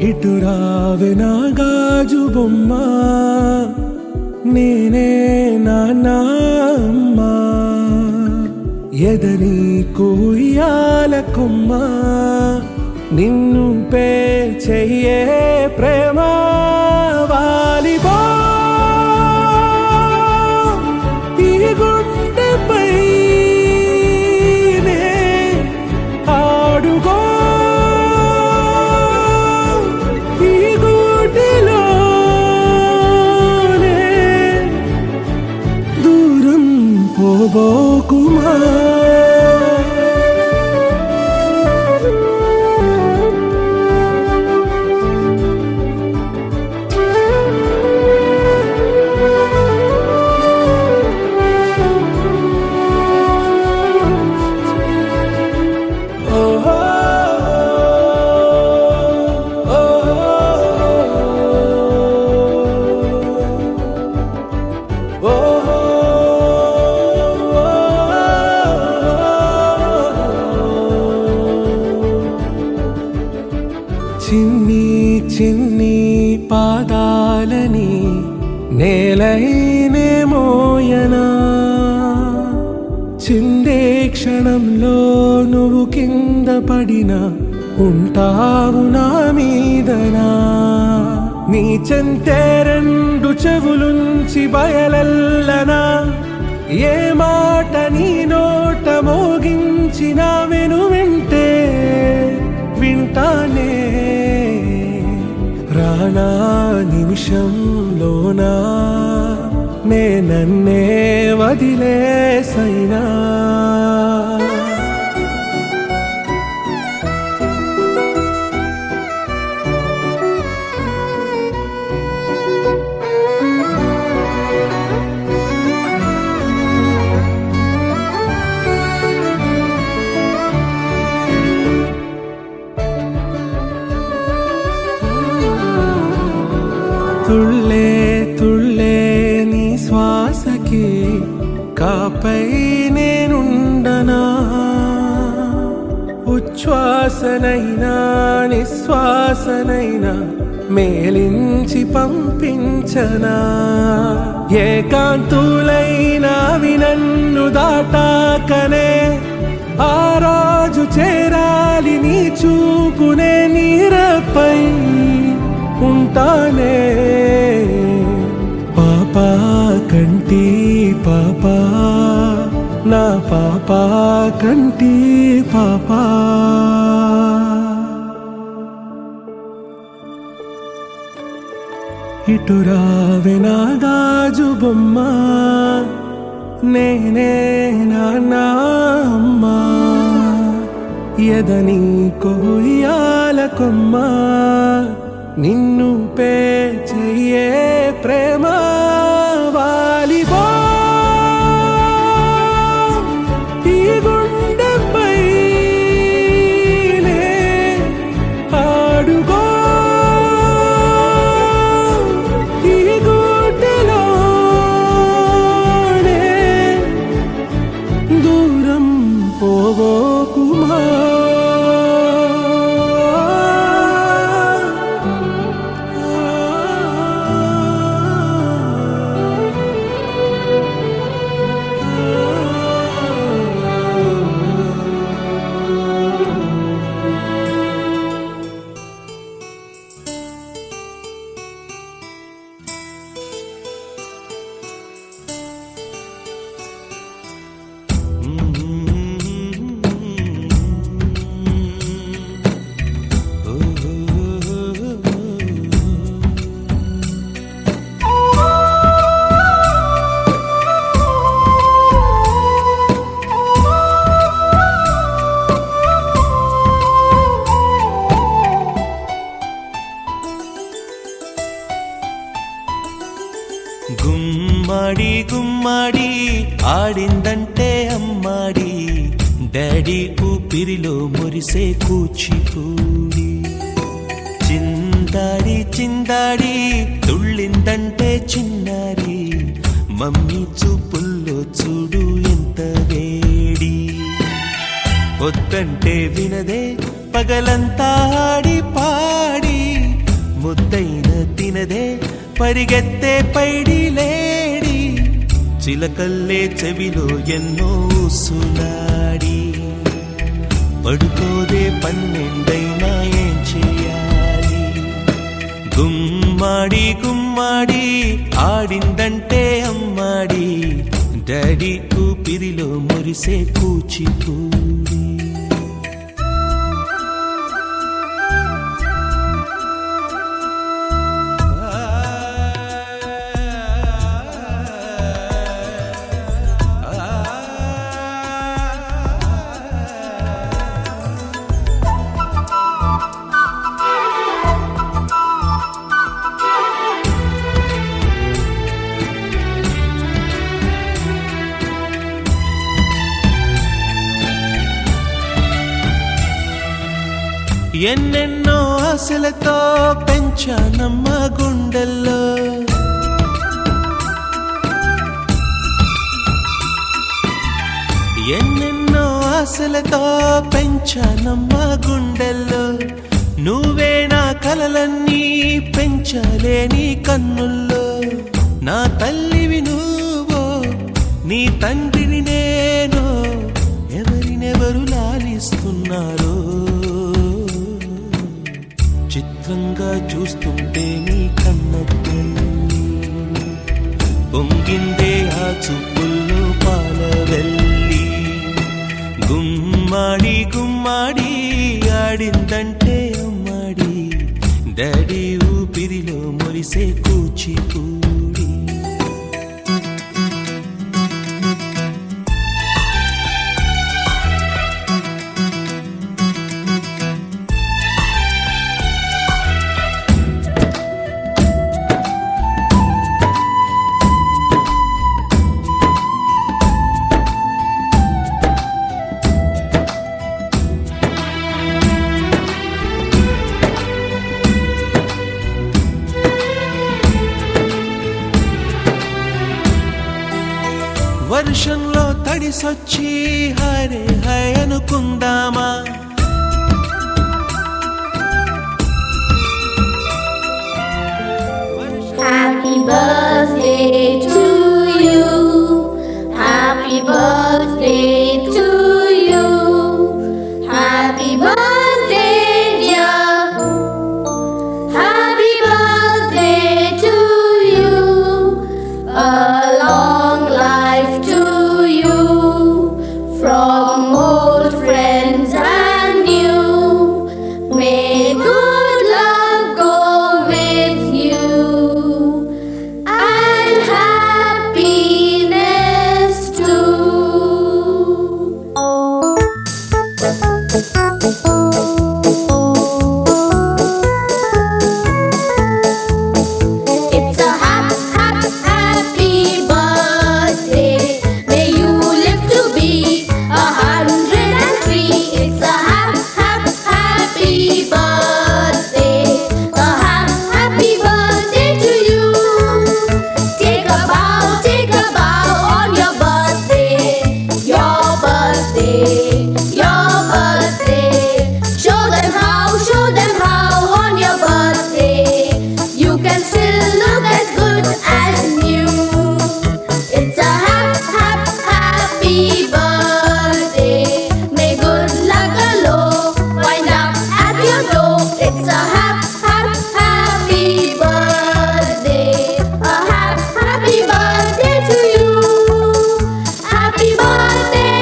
ఇటు రావే నా గాజు బొమ్మ, నేనే నాన్న అమ్మా, ఎదని కూయాల కొమ్మ, నిన్ను పే చెయ్యే ప్రేమ వాలిబో ఈ గుండెపై ఆడుగో ఈ గుడిలోనే దూరం పోబోకుమా. చిన్ని చిన్ని పాదాలని నేలైనే మోయనా, చిందే క్షణంలో నువ్వు కింద పడినా ఉంటావు నా మీదనా. నీ చెంతే రెండు చెవులుంచి బయలెల్లనా, ఏ మాట నీ నోట మోగించిన వెను వింటే వింటానే. రానా నిమిషంలోనా నే నన్నే వదిలేసైనా, తుళ్ళే తుళ్ళే నీ శ్వాసకి కాపై నేనుండనా, ఉచ్ఛ్వాసనైనా నిశ్వాసనైనా మేలించి పంపించనా. ఏకాంతులైనవి నన్ను దాటాకనే ఆ రాజు చేరాలి నీ చూపునే నీరపై ఉంటానే. పాపా కంటి పాపా నా పాపా కంటి పాపా, ఇటు రావే నా గాజు బొమ్మ, నేనే నాన్న అమ్మా, ఎదని కొయ్యాల కొమ్మ, నిన్ను పే చెయ్యే ప్రేమ వాలిబో ఈ గుండెపై ఆడుగో ఈ గుడిలోనే దూరం పోవోకుమా. గుమ్మడి గుమ్మడి ఆడిందంటే అమ్మాడి, డాడీ ఊపిరిలో మురిసే కూచిపూడి. చిందాడి చిందాడి తుళ్ళిందంటే చిన్నారి, మమ్మీ చూపుల్లో చూడు ఎంత వేడి. వద్దంటే వినదే పగలంతా ఆడి పాడి, పరిగెత్తే పైడి లేడి చిలకల్లే చెవిలో ఎన్నో సునాడి పడుకోదే పన్నెండైనా ఏం చేయాలి గుమ్మాడి గుమ్మాడి ఆడిందంటే అమ్మాడి డాడీ ఊపిరిలో మురిసే కూచిపూడి ఎన్నెన్నో ఆశలతో పెంచానమ్మ గుండెల్లో ఎన్నెన్నో ఆశలతో పెంచానమ్మ గుండెల్లో నువ్వే నా కలలన్నీ పెంచాలే నీ కన్నుల్లో నా తల్లివి నువ్వో నీ తండ్రిని నేను ఎవరినెవరు లాలిస్తున్నారో చిత్రంగా చూస్తుంటే నీ కన్న పొంగిందే ఆ చూపుల్లో పాలవెల్లి గుమ్మాడి గుమ్మాడి ఆడిందంటే అమ్మాడి డాడీ ఊపిరిలో మురిసే కూచిపూడి వర్షంలో తడిసొచ్చి హరే హై అనుకుందామా Happy birthday to you. Happy birthday to you. Happy birthday, dear. Happy birthday to you. A long life to you. From old friends and new. May good luck go with you. And happiness too. It's a happy birthday. May you live to be 103. It's a happy birthday. A happy birthday to you. Take a bow on your birthday. Your birthday, your birthday. Show them how on your birthday. You can still look as good as new. It's a happy birthday. May good luck alone wind up at your door. It's a happy birthday. A happy birthday to you. Happy birthday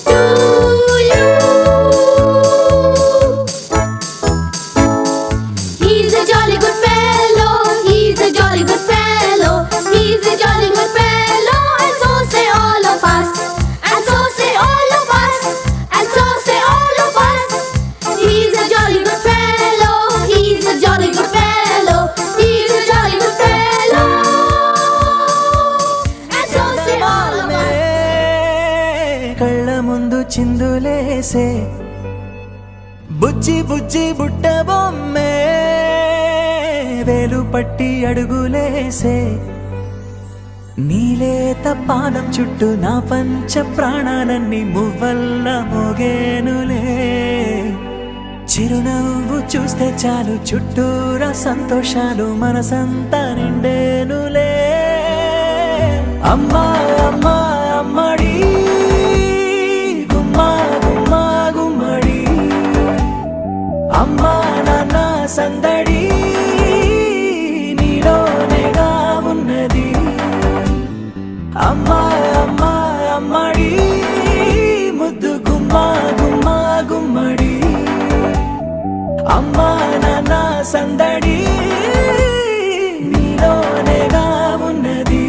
to you. He's a jolly good fellow. He's a jolly good fellow. He's a jolly good fellow. And so say all of us. And so say all of us. And so say all of us. He's a jolly good fellow. He's a jolly good fellow. He's a jolly good fellow. And so say all of us. కళ్ళ ముందు చిందులేసే బుజ్జి బుజ్జి బుట్ట బొమ్మే వేలు పట్టి అడుగులేసే నీలేత పానం చుట్టూ నా పంచ ప్రాణాలన్నీ మువ్వల్ల మోగేనులే చిరునవ్వు చూస్తే చాలు చుట్టూరా సంతోషాలు మనసంతా నిండేనులే అమ్మా అమ్మా అమ్మడి గుమ్మా గుమ్మా గుమ్మడి అమ్మా నాన్న సందడి నీలోనేగా ఉన్నది అమ్మా అమ్మా అమ్మడి ముద్దు గుమ్మా గుమ్మా గుమ్మడి అమ్మా నాన్న సందడి నీలోనేగా ఉన్నది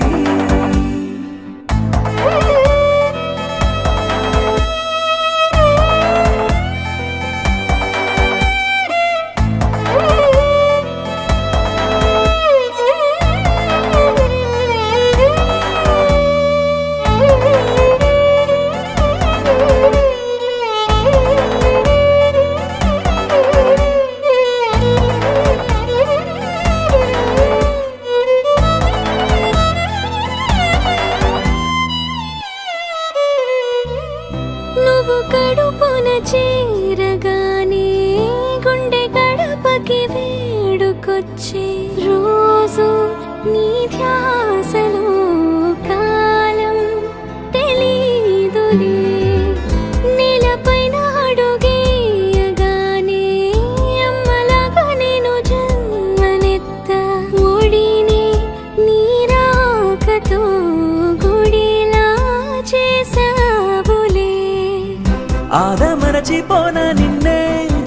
నువ్వు కడుపున చేరగానే గుండె గడపకి వేడుకొచ్చే రోజు నీ ధ్యాసలో కాలం తెలీదులే నేలపైన అడుగేయగానే అమ్మలాగా నేను జన్మనెత్త ఒడిని నీ రాకతో గుడిలా చేసావులే ఆదమరచిపోన నిన్నే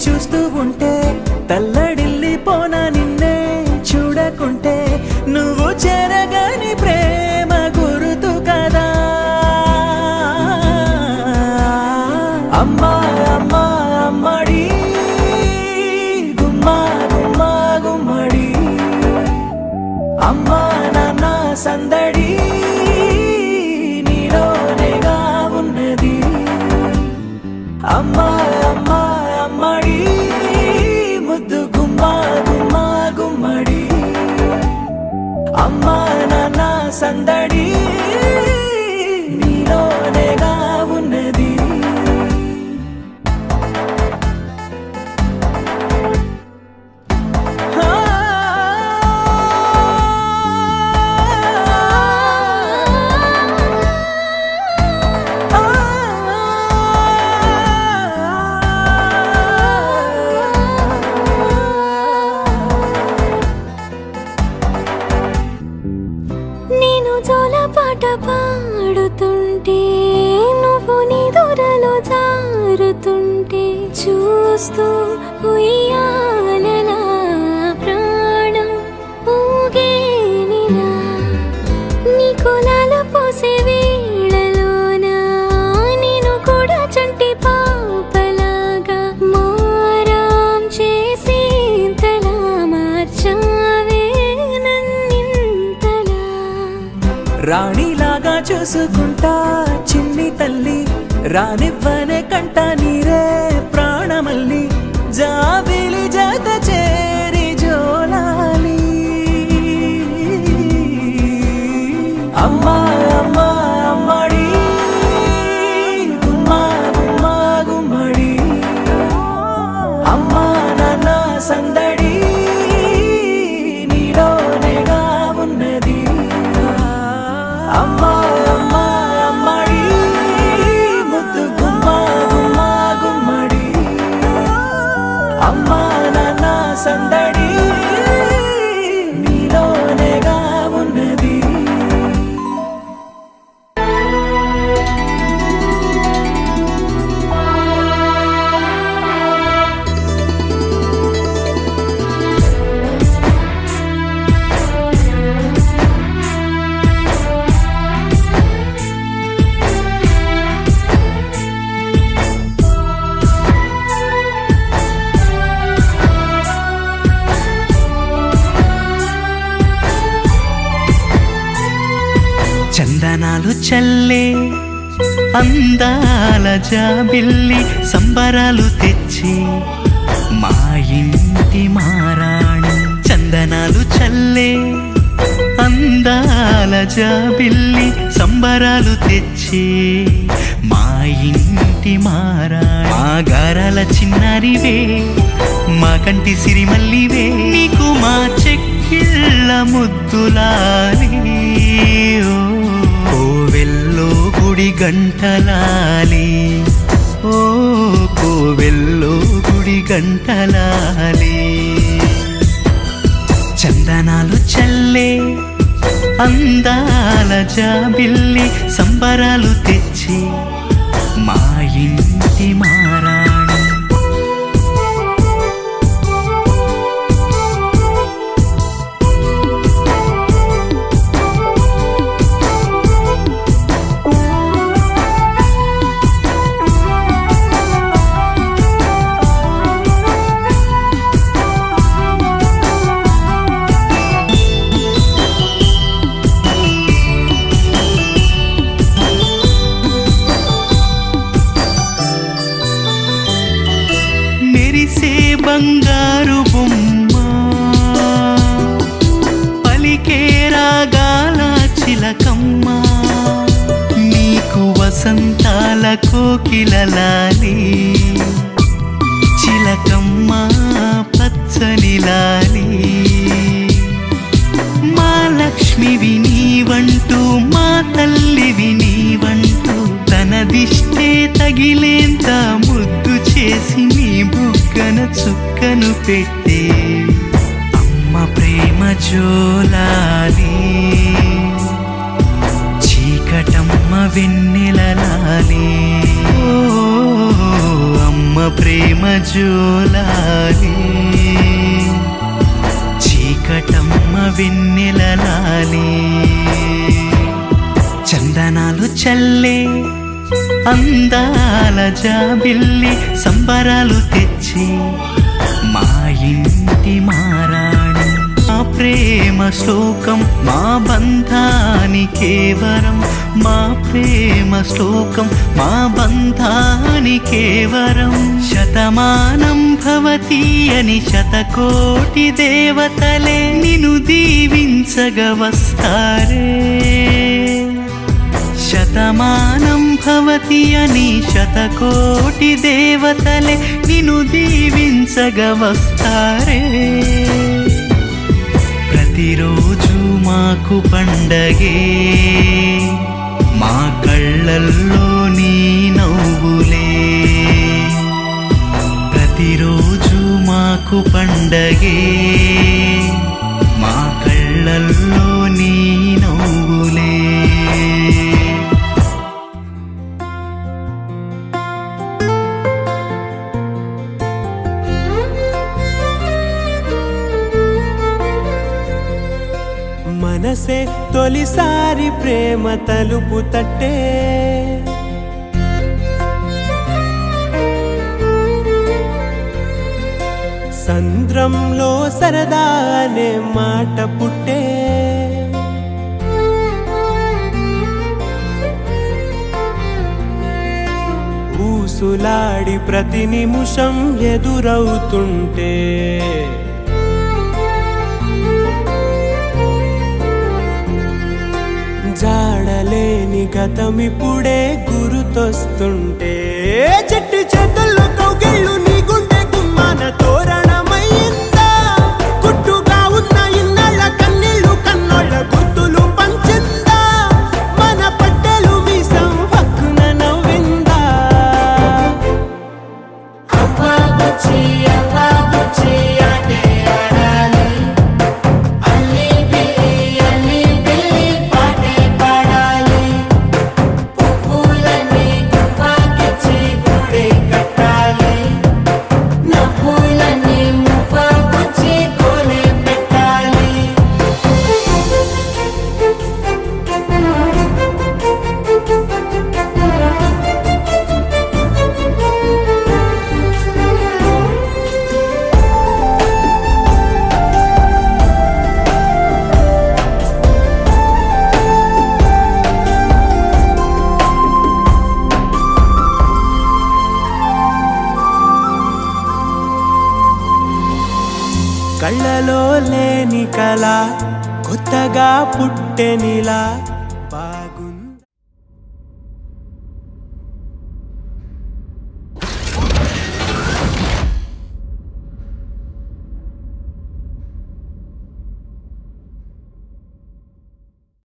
చూస్తూ ఉంటే తల్లడిల్లిపోన నిన్నే చూడకుంటే నువ్వు చెరగని ప్రేమ గురుతు కదా అమ్మా అమ్మా అమ్మడి గుమ్మా గుమ్మా గుమ్మడి అమ్మా నాన్న సందడి నీలోనేగా ఉన్నది అమ్మా అమ్మా అమ్మడి ముద్దు గుమ్మా గుమ్మా గుమ్మడి అమ్మా నాన్న సందడి నీలోనేగా ఉన్నది నేను జోలపాట పాడుతుంటే నువ్వు నీ దూరలో జారుతుంటే చూస్తూ ఉయ్యాలలా ప్రాణం ఊగేనిలా నీ కులాల పోసే వేళలోన నేను కూడా చంటి పాపలాగా మారాం చేసేంతలా మార్చావే నన్నింతలా రాణిలాగా చూసుకుంటా చిన్ని తల్లి రానివ్వనే కంట నీరే ప్రాణమల్లి జాబిలి జత చేరి జోలాలి అమ్మా అమ్మా అమ్మడి గుమ్మా గుమ్మా గుమ్మడి అమ్మా నాన్న సందడి నీలోనేగా ఉన్నది అమ్మా అమ్మా అమ్మడి ముద్దు గుమ్మా గుమ్మా గుమ్మడి అమ్మా నాన్న సందడి నీలోనేగా ఉన్నది చందనాలు చల్లే అందాల జాబిల్లి సంబరాలు తెచ్చి మా ఇంటి మారాణి చందనాలు చల్లే అందాల జాబిల్లి సంబరాలు తెచ్చి మా ఇంటి మారా మా గారాల చిన్నారివే మా కంటి సిరిమల్లివే నీకు మా చెక్కిళ్ళ ముద్దులాలి కోవెల్లో గుడి గంటలాలి ఓ కోవెల్లో గుడి గంటలాలి చందనాలు చల్లే అందాల జాబిల్లి సంబరాలు తెచ్చి మా ఇంటి మారాణి మెరిసే బంగారు బొమ్మ పలికే రాగాల చిలకమ్మ నీకు వసంతాల కోకిలలాలి చిలకమ్మ పచ్చని లాలి మా లక్ష్మివి నీవంటూ మా తల్లివి నీవంటూ తన దిష్టే తగిలేంత ముద్దు చేసి నీ బుగ్గన చుక్కను పెట్టే అమ్మ ప్రేమ జోలాలి చీకటమ్మ వెన్నెలలాలి ఓ అమ్మ ప్రేమ జోలాలి చీకటమ్మ వెన్నెలలాలి చందనాలు చల్లే అందాల జాబిల్లి సంబరాలు తెచ్చి మా ఇంటి మారాణి మా ప్రేమ శ్లోకం మా బంధానికే వరం మా ప్రేమ శ్లోకం మా బంధానికే వరం శతమానం భవతి అని శతకోటి దేవతలే నిన్ను దీవించగా వస్తారే శతమానం భవతి అని శతకోటి దేవతలే నిన్ను దీవించగా వస్తారే ప్రతిరోజు మాకు పండగే మా కళ్ళల్లో నీ నవ్వులే ప్రతిరోజు మాకు పండగే మా కళ్ళల్లో నీ నవ్వులే మనసే తొలిసారి ప్రేమ తలుపు తట్టే సంద్రంలో సరదా అనే మాట పుట్టే ఊసులాడి ప్రతి నిమిషం ఎదురవుతుంటే జాడలేని గతమిప్పుడే గుర్తొస్తుంటే చెట్టు చేతుల్లో కౌగిళ్ళు నీ గుండె గుమ్మాన తోరణమయ్యిందా గుట్టుగా ఉన్న ఇన్నాళ్ళ కన్నీళ్ళు కన్నోళ్ళ గుర్తులు పంచిందా మన పట్టెలు మీసం హక్కున నవ్విందా అవ్వా బుచ్చి ఆటే ఆడాలి అల్లి బిల్లి పాటే పాడాలి పువ్వులన్నీ గువ్వకిచ్చి గుడి కట్టాలి నవ్వులన్నీ మువ్వకొచ్చి కోలే పెట్టాలి కళ్ళలో లేని కళ కొత్తగా పుట్టెనిలా బాగుంది.